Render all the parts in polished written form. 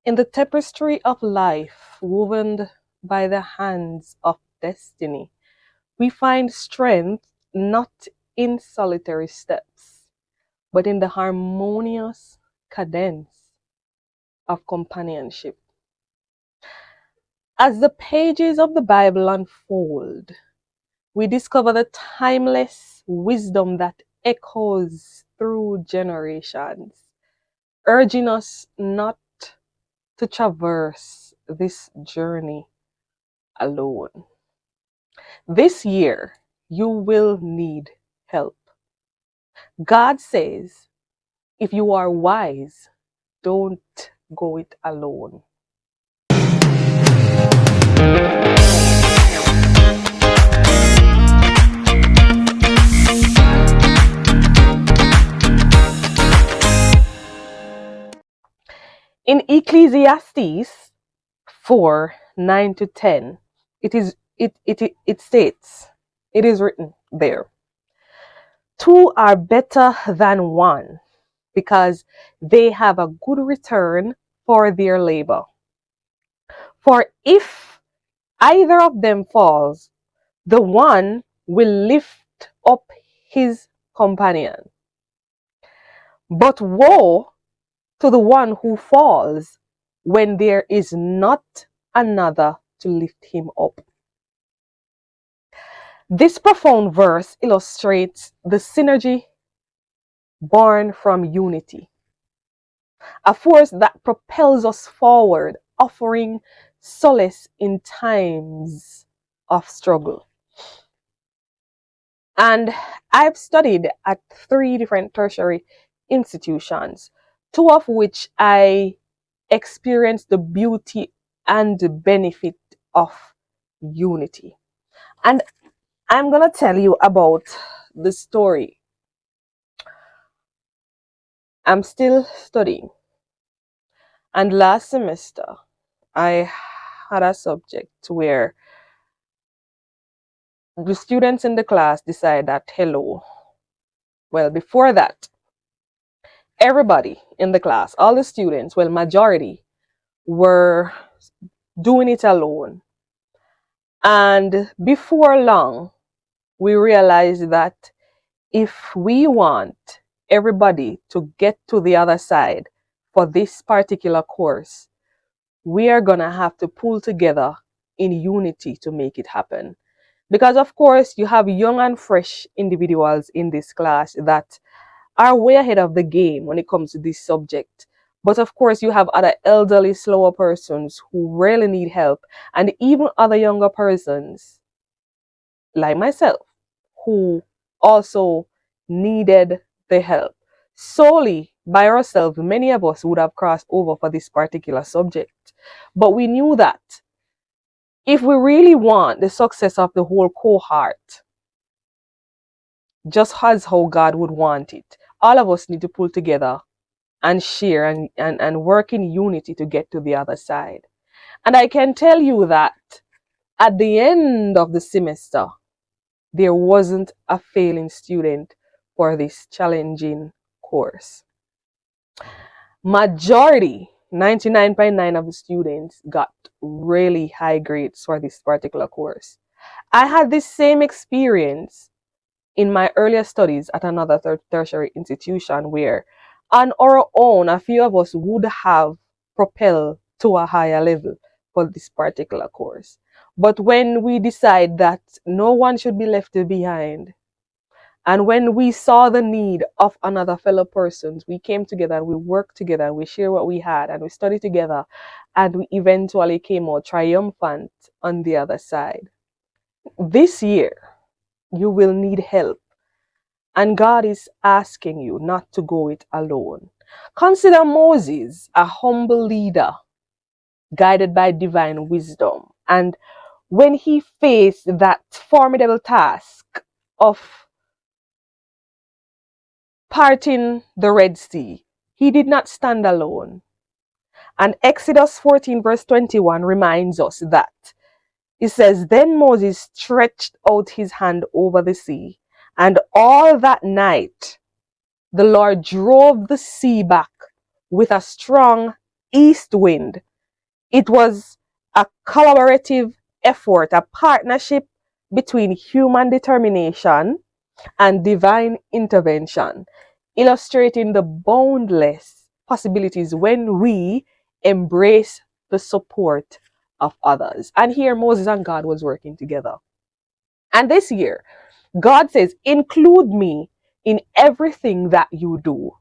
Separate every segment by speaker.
Speaker 1: In the tapestry of life woven by the hands of destiny, we find strength not in solitary steps, but in the harmonious cadence of companionship. As the pages of the Bible unfold, we discover the timeless wisdom that echoes through generations, urging us not to traverse this journey alone. This year, you will need help. God says, if you are wise, don't go it alone. In Ecclesiastes 4:9-10, it states, it is written there, two are better than one because they have a good return for their labor. For if either of them falls, the one will lift up his companion. But woe to the one who falls when there is not another to lift him up. This profound verse illustrates the synergy born from unity, a force that propels us forward, offering solace in times of struggle. And I've studied at 3 different tertiary institutions, 2 of which I experienced the beauty and the benefit of unity. And I'm going to tell you about the story. I'm still studying. And last semester, I had a subject where the students in the class decide that, hello, well, before that, everybody in the class, all the students, well, majority, were doing it alone. And before long, we realized that if we want everybody to get to the other side for this particular course, we are going to have to pull together in unity to make it happen. Because of course, you have young and fresh individuals in this class that are way ahead of the game when it comes to this subject. But of course, you have other elderly, slower persons who really need help, and even other younger persons like myself who also needed the help. Solely by ourselves, many of us would have crossed over for this particular subject. But we knew that if we really want the success of the whole cohort, just as how God would want it, all of us need to pull together and share and work in unity to get to the other side. And I can tell you that at the end of the semester, there wasn't a failing student for this challenging course. Majority, 99.9% of the students got really high grades for this particular course. I had this same experience in my earlier studies at another tertiary institution where on our own, a few of us would have propelled to a higher level for this particular course. But when we decide that no one should be left behind, and when we saw the need of another fellow persons, we came together and we worked together and we shared what we had and we studied together, and we eventually came out triumphant on the other side. This year, you will need help. And God is asking you not to go it alone. Consider Moses, a humble leader, guided by divine wisdom. And when he faced that formidable task of parting the Red Sea, he did not stand alone. And Exodus 14 verse 21 reminds us that it says, then Moses stretched out his hand over the sea, and all that night the Lord drove the sea back with a strong east wind. It was a collaborative effort, a partnership between human determination and divine intervention, illustrating the boundless possibilities when we embrace the support of others. And here Moses and God was working together. And this year, God says, include me in everything that you do.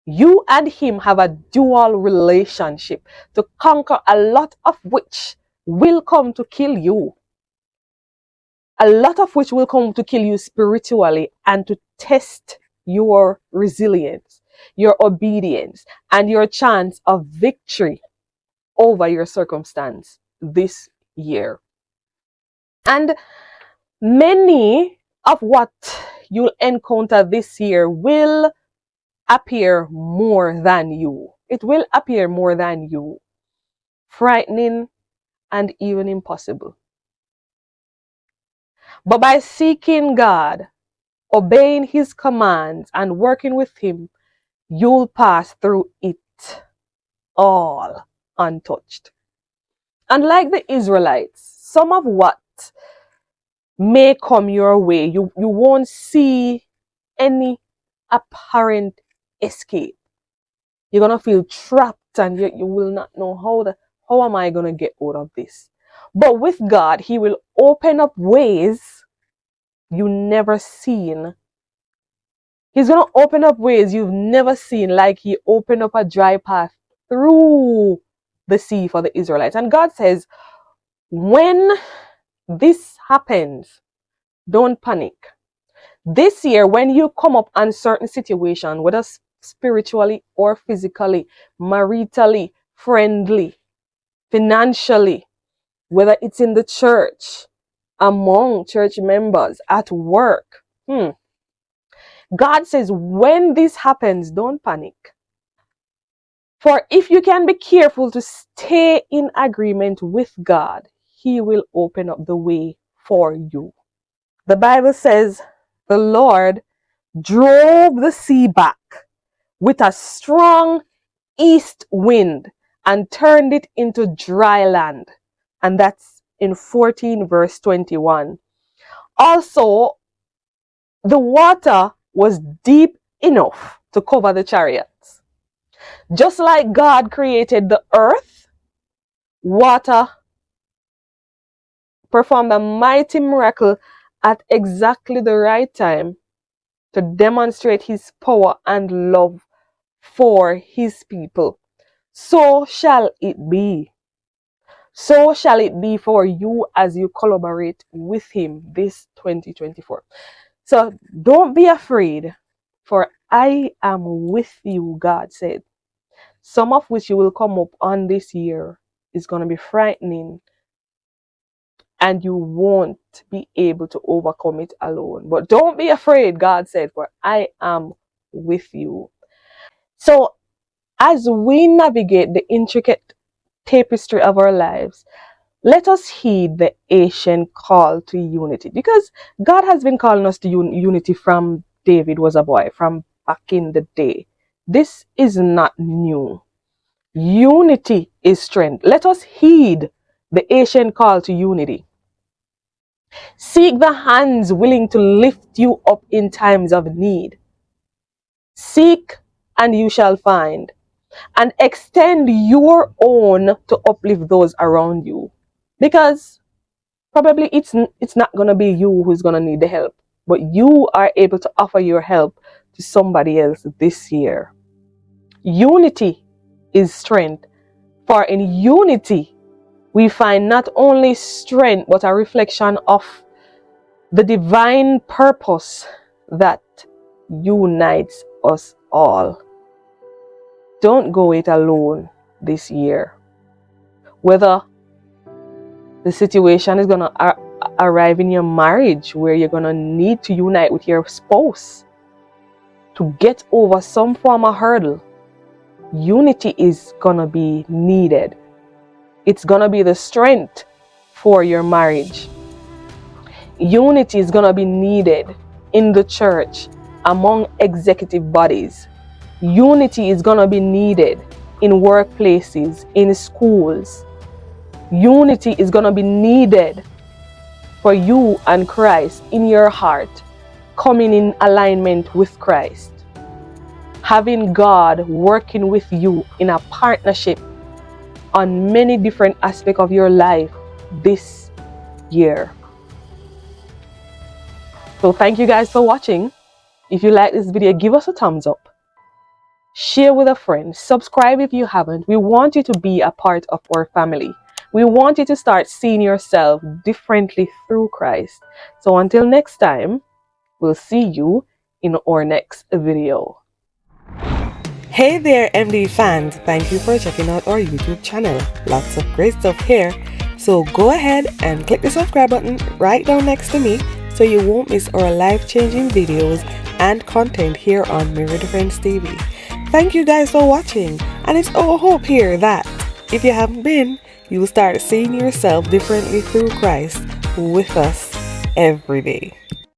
Speaker 1: You and him have a dual relationship to conquer a lot of which will come to kill you. A lot of which will come to kill you spiritually and to test your resilience, your obedience, and your chance of victory over your circumstance this year. And many of what you'll encounter this year will appear more than you. It will appear more than you. Frightening and even impossible. But by seeking God, obeying his commands, and working with him, you'll pass through it all untouched. Unlike the Israelites, some of what may come your way, you won't see any apparent escape. You're going to feel trapped and you will not know how am I going to get out of this. But with God, he will open up ways you never seen. He's going to open up ways you've never seen, like he opened up a dry path through the sea for the Israelites. And God says, when this happens, don't panic. This year, when you come up on certain situation, whether spiritually or physically, maritally, friendly, financially, whether it's in the church, among church members, at work, God says, when this happens, don't panic. For if you can be careful to stay in agreement with God, he will open up the way for you. The Bible says the Lord drove the sea back with a strong east wind and turned it into dry land. And that's in 14 verse 21. Also, the water was deep enough to cover the chariots. Just like God created the earth, water performed a mighty miracle at exactly the right time to demonstrate his power and love for his people. So shall it be. So shall it be for you as you collaborate with him this 2024. So don't be afraid, for I am with you, God said. Some of which you will come up on this year is going to be frightening, and you won't be able to overcome it alone. But don't be afraid, God said, for I am with you. So as we navigate the intricate tapestry of our lives, let us heed the ancient call to unity, because God has been calling us to unity from David was a boy, from back in the day. This is not new. Unity is strength. Let us heed the ancient call to unity. Seek the hands willing to lift you up in times of need. Seek and you shall find, and extend your own to uplift those around you. Because probably it's not going to be you who's going to need the help, but you are able to offer your help to somebody else this year. Unity is strength, for in unity we find not only strength but a reflection of the divine purpose that unites us all. Don't go it alone this year. Whether the situation is going to arrive in your marriage where you're going to need to unite with your spouse to get over some form of hurdle, unity is going to be needed. It's going to be the strength for your marriage. Unity is going to be needed in the church, among executive bodies. Unity is going to be needed in workplaces, in schools. Unity is going to be needed for you and Christ in your heart, coming in alignment with Christ. Having God working with you in a partnership on many different aspects of your life this year. So thank you guys for watching. If you like this video, give us a thumbs up. Share with a friend. Subscribe if you haven't. We want you to be a part of our family. We want you to start seeing yourself differently through Christ. So until next time, we'll see you in our next video. Hey there, MD fans. Thank you for checking out our YouTube channel. Lots of great stuff here. So go ahead and click the subscribe button right down next to me so you won't miss our life-changing videos and content here on Mirror Defense TV. Thank you guys for watching, and it's our hope here that if you haven't been, you will start seeing yourself differently through Christ with us every day.